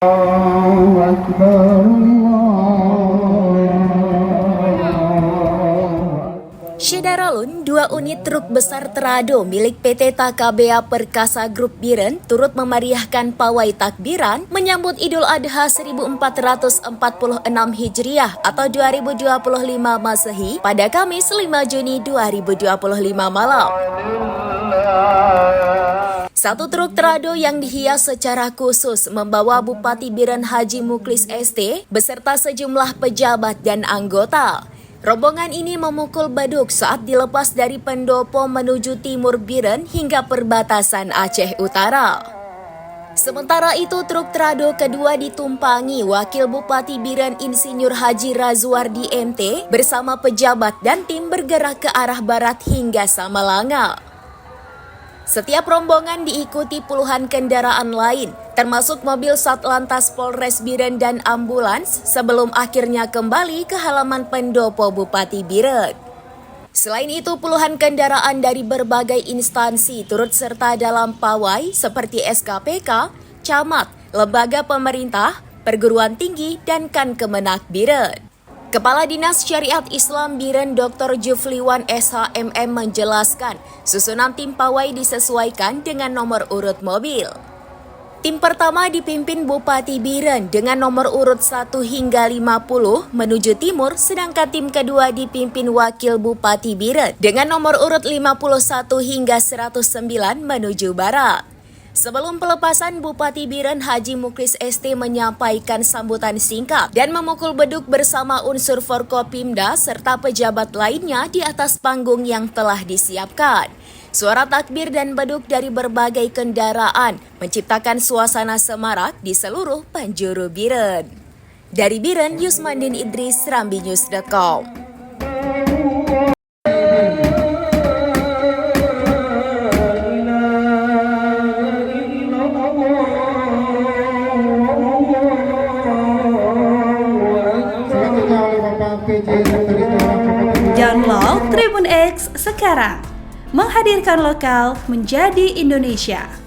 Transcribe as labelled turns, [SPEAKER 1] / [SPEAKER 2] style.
[SPEAKER 1] Allahu Akbar,
[SPEAKER 2] Syederalun, 2 unit truk besar terado milik PT Takabea Perkasa Grup Biren turut memeriahkan pawai takbiran menyambut Idul Adha 1446 Hijriah atau 2025 Masehi pada Kamis 5 Juni 2025 malam. Satu truk terado yang dihias secara khusus membawa Bupati Biren Haji Muklis ST beserta sejumlah pejabat dan anggota. Rombongan ini memukul baduk saat dilepas dari pendopo menuju timur Biren hingga perbatasan Aceh Utara. Sementara itu, truk terado kedua ditumpangi Wakil Bupati Biren Insinyur Haji Razwardi MT bersama pejabat dan tim bergerak ke arah barat hingga Samalanga. Setiap rombongan diikuti puluhan kendaraan lain, termasuk mobil Satlantas Polres Biren dan ambulans sebelum akhirnya kembali ke halaman pendopo Bupati Biren. Selain itu, puluhan kendaraan dari berbagai instansi turut serta dalam pawai seperti SKPK, camat, lembaga pemerintah, perguruan tinggi, dan Kemenak Biren. Kepala Dinas Syariat Islam Biren Dr. Jufliwan SHMM menjelaskan, susunan tim pawai disesuaikan dengan nomor urut mobil. Tim pertama dipimpin Bupati Biren dengan nomor urut 1 hingga 50 menuju timur, sedangkan tim kedua dipimpin Wakil Bupati Biren dengan nomor urut 51 hingga 109 menuju barat. Sebelum pelepasan, Bupati Biren Haji Muklis ST menyampaikan sambutan singkat dan memukul beduk bersama unsur Forkopimda serta pejabat lainnya di atas panggung yang telah disiapkan. Suara takbir dan beduk dari berbagai kendaraan menciptakan suasana semarak di seluruh penjuru Biren. Dari Biren, Yusmandin Idris, SerambiNews.com.
[SPEAKER 3] Download Tribun X sekarang, menghadirkan lokal menjadi Indonesia.